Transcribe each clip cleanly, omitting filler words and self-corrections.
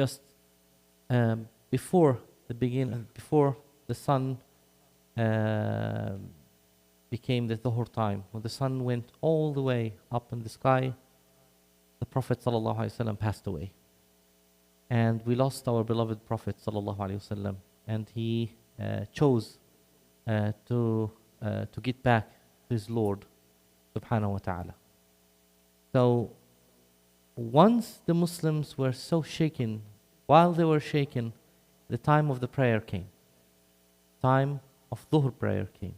just before the sun became the Dhuhr time, when the sun went all the way up in the sky, the Prophet ﷺ passed away. And we lost our beloved Prophet ﷺ, and he chose to get back to his Lord subhanahu wa ta'ala. So once the Muslims were so shaken, while they were shaken, the time of the prayer came. Time of Dhuhr prayer came.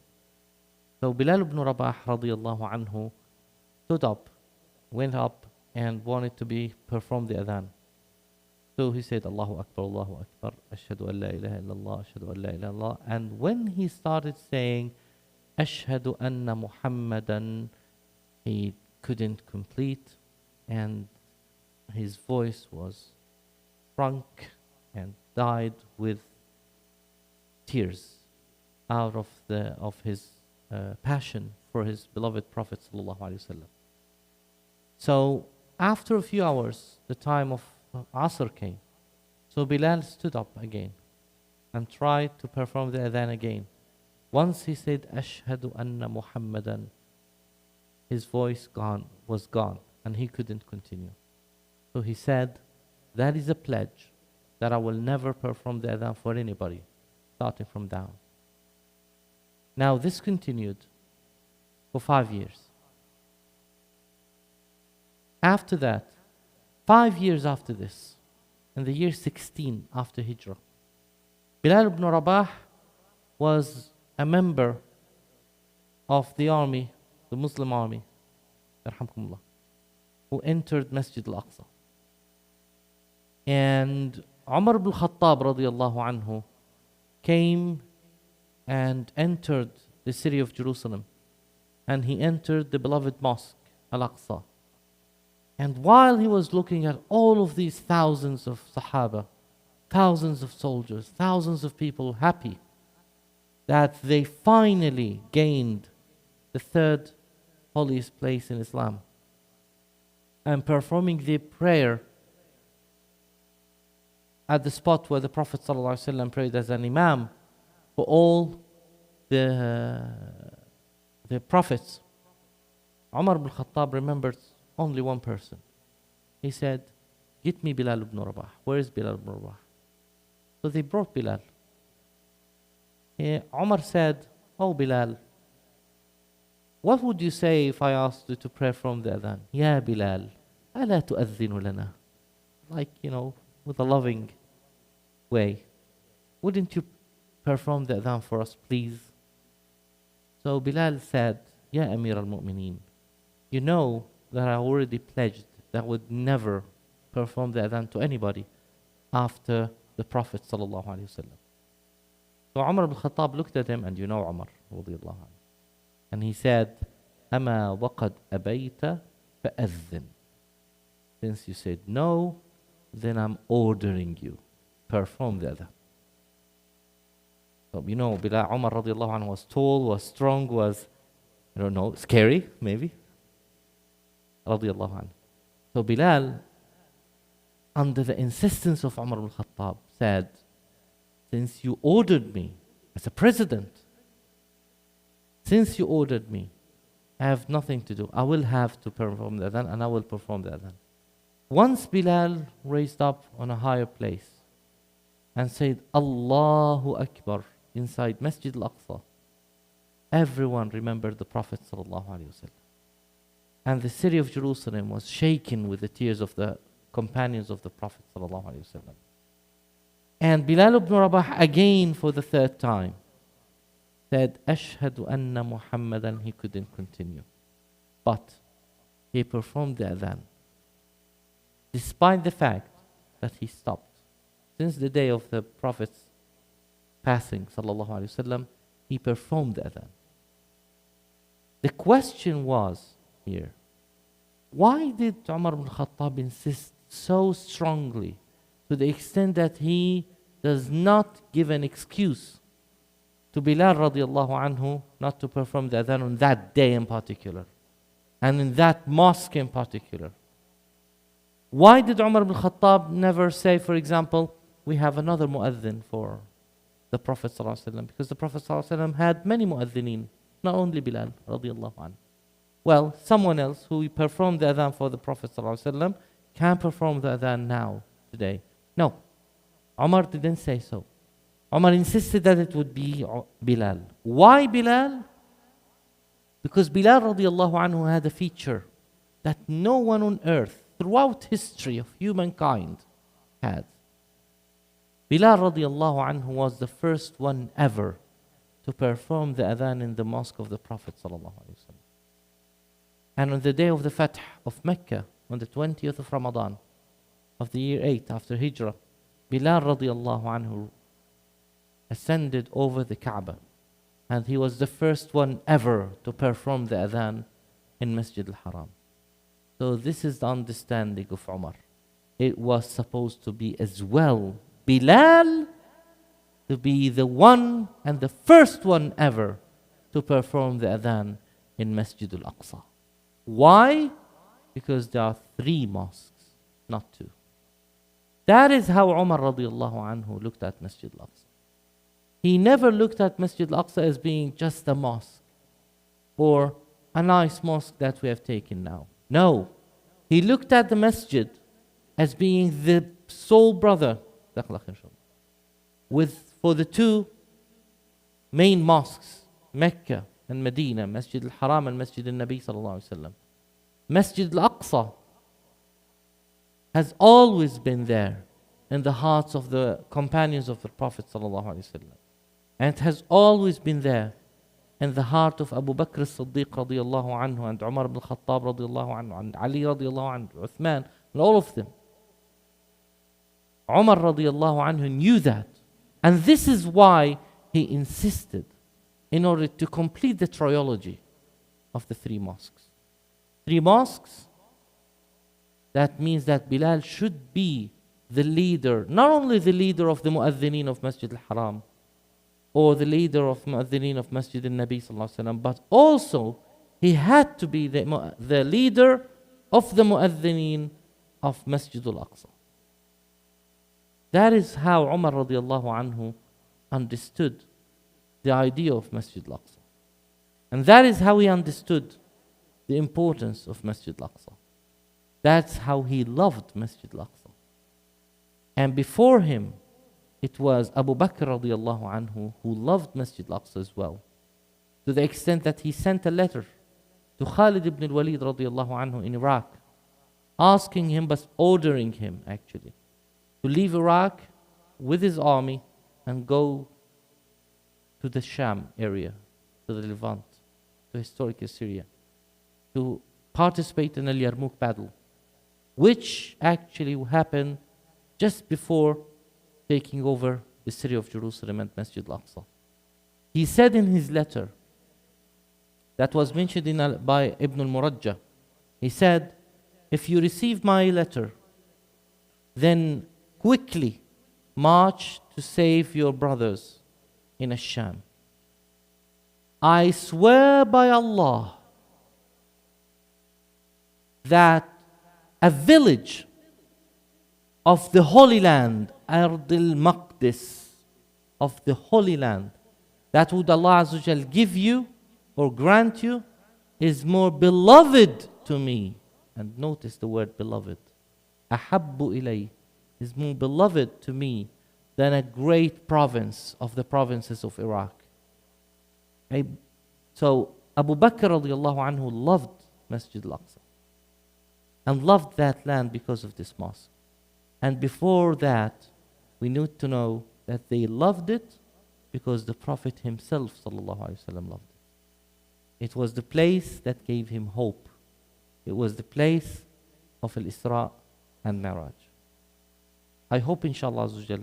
So Bilal ibn Rabah radiyallahu anhu stood up, went up and wanted to be perform the adhan. So he said, Allahu Akbar, Ashhadu an la ilaha illallah, Ashhadu an la ilaha illallah. And when he started saying, Ashhadu anna Muhammadan, he couldn't complete, and his voice was shrunk and died with tears out of his passion for his beloved Prophet sallallahu alaihi wasallam. So after a few hours, the time of Asr came. So Bilal stood up again and tried to perform the adhan again. Once he said, Ashhadu anna Muhammadan, his voice was gone, and he couldn't continue. So he said, that is a pledge that I will never perform the adhan for anybody, starting from down. Now this continued for 5 years. After that, 5 years after this, in the year 16 after Hijrah, Bilal ibn Rabah was a member of the army, the Muslim army, who entered Masjid al-Aqsa. And Umar ibn Khattab radiyallahu anhu came and entered the city of Jerusalem, and he entered the beloved mosque, Al-Aqsa. And while he was looking at all of these thousands of Sahaba, thousands of soldiers, thousands of people happy that they finally gained the third holiest place in Islam and performing the prayer at the spot where the Prophet ﷺ prayed as an imam for all the prophets, Umar ibn Khattab remembered only one person. He said, get me Bilal ibn Rabah. Where is Bilal ibn Rabah? So they brought Bilal. Umar said, oh Bilal, what would you say if I asked you to pray from the adhan? Ya Bilal, ala tu'adhinu lana. Like, with a loving way. Wouldn't you perform the adhan for us, please? So Bilal said, Ya Amir al-Mu'mineen, you know that I already pledged that I would never perform the adhan to anybody after the Prophet sallallahu alaihi wasallam. So Umar ibn Khattab looked at him, and you know Umar radiyallahu anhu, and he said, Ama waqad abayta fa'adhin. Since you said no, then I'm ordering you, perform the adhan. So Bilal, Umar radiyallahu anhu was tall, was strong, was, I don't know, scary maybe. Radiyallahu anhu. So Bilal, under the insistence of Umar ibn Khattab, said, since you ordered me as a president, since you ordered me, I have nothing to do. I will have to perform the adhan, and I will perform the adhan. Once Bilal raised up on a higher place and said, Allahu Akbar, inside Masjid al-Aqsa, everyone remembered the Prophet sallallahu alaihi wasallam. And the city of Jerusalem was shaken with the tears of the companions of the Prophet sallallahu alaihi wasallam. And Bilal ibn Rabah again for the third time said, Ashhadu anna Muhammadan. He couldn't continue. But he performed the adhan. Despite the fact that he stopped. Since the day of the Prophet's passing, sallallahu alaihi wasallam, he performed the adhan. The question was here, why did Umar ibn Khattab insist so strongly to the extent that he does not give an excuse to Bilal radiallahu anhu not to perform the adhan on that day in particular, and in that mosque in particular? Why did Umar ibn Khattab never say, for example, we have another mu'adhin for the Prophet ﷺ? Because the Prophet ﷺ had many mu'adhineen, not only Bilal radiallahu anhu. Well, someone else who performed the adhan for the Prophet ﷺ can perform the adhan now, today. No, Umar didn't say so. Umar insisted that it would be Bilal. Why Bilal? Because Bilal radiallahu anhu had a feature that no one on earth throughout history of humankind had. Bilal radiallahu anhu was the first one ever to perform the adhan in the mosque of the Prophet sallallahu alaihi wasallam. And on the day of the Fath of Mecca, on the 20th of Ramadan of the year 8 after Hijrah, Bilal radiallahu anhu ascended over the Kaaba, and he was the first one ever to perform the adhan in Masjid al-Haram. So this is the understanding of Umar. It was supposed to be as well Bilal to be the one and the first one ever to perform the adhan in Masjid al-Aqsa. Why? Because there are 3 mosques, not 2. That is how Umar radiallahu anhu looked at Masjid al-Aqsa. He never looked at Masjid al-Aqsa as being just a mosque or a nice mosque that we have taken now. No, he looked at the masjid as being the sole brother for the 2 main mosques, Mecca and Medina, Masjid al-Haram and Masjid al-Nabi sallallahu alaihi wasallam. Masjid al-Aqsa has always been there in the hearts of the companions of the Prophet sallallahu alaihi wasallam, and it has always been there in the heart of Abu Bakr as-Siddiq radiyallahu anhu, and Umar ibn Khattab radiyallahu anhu, and Ali radiyallahu anhu, Uthman, and all of them. Umar radiyallahu anhu knew that, and this is why he insisted in order to complete the trilogy of the 3 mosques. 3 mosques, that means that Bilal should be the leader, not only the leader of the mu'adhineen of Masjid al-Haram, or the leader of mu'adhineen of Masjid al-Nabi sallallahu alaihi wasallam, but also he had to be the leader of the mu'adhineen of Masjid al-Aqsa. That is how Umar radiallahu anhu understood the idea of Masjid al-Aqsa. And that is how he understood the importance of Masjid al-Aqsa. That's how he loved Masjid al-Aqsa. And before him, it was Abu Bakr radiallahu anhu who loved Masjid al-Aqsa as well, to the extent that he sent a letter to Khalid ibn al-Walid radiallahu anhu in Iraq, asking him, but ordering him actually, to leave Iraq with his army and go to the Sham area, to the Levant, to historic Syria, to participate in the Yarmouk battle, which actually happened just before taking over the city of Jerusalem and Masjid al-Aqsa. He said in his letter, that was mentioned by Ibn al-Murajjah, he said, if you receive my letter, then quickly march to save your brothers in Ash-Sham. I swear by Allah that a village of the Holy Land, Ard al-Maqdis, of the Holy Land, that would Allah Azza wa Jal give you or grant you, is more beloved to me. And notice the word beloved. Ahabbu ilay, is more beloved to me than a great province of the provinces of Iraq. So Abu Bakr radiallahu anhu loved Masjid al-Aqsa and loved that land because of this mosque. And before that, we need to know that they loved it because the Prophet himself sallallahu alaihi wasallam loved it. It was the place that gave him hope. It was the place of Al-Isra and Mi'raj. I hope inshallah Azza wa Jal,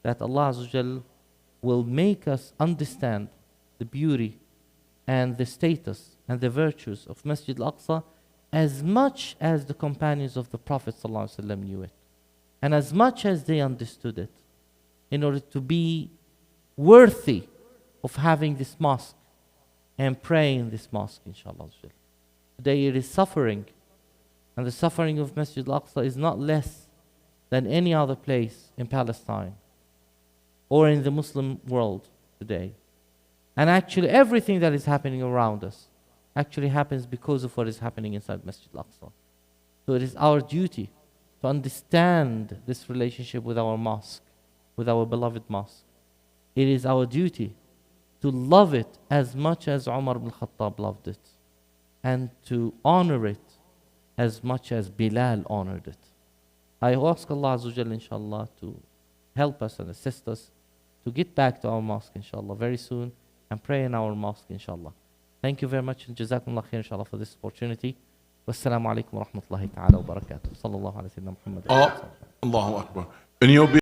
that Allah Azza wa Jal will make us understand the beauty and the status and the virtues of Masjid al-Aqsa as much as the companions of the Prophet ﷺ knew it, and as much as they understood it, in order to be worthy of having this mosque and praying in this mosque, inshallah. Today it is suffering And the suffering of Masjid al-Aqsa is not less than any other place in Palestine or in the Muslim world today. And actually everything that is happening around us actually happens because of what is happening inside Masjid al-Aqsa. So it is our duty to understand this relationship with our mosque, with our beloved mosque. It is our duty to love it as much as Umar ibn Khattab loved it, and to honor it as much as Bilal honored it. I ask Allah Azza wa Jalla, inshallah, to help us and assist us to get back to our mosque, inshallah, very soon, and pray in our mosque, inshallah. Thank you very much, and Jazakumullah khair, inshallah, for this opportunity. Wassalamu alaikum wa rahmatullahi ta'ala wa barakatuh. Sallallahu alayhi wa sallam Muhammad. Allahu Akbar. In your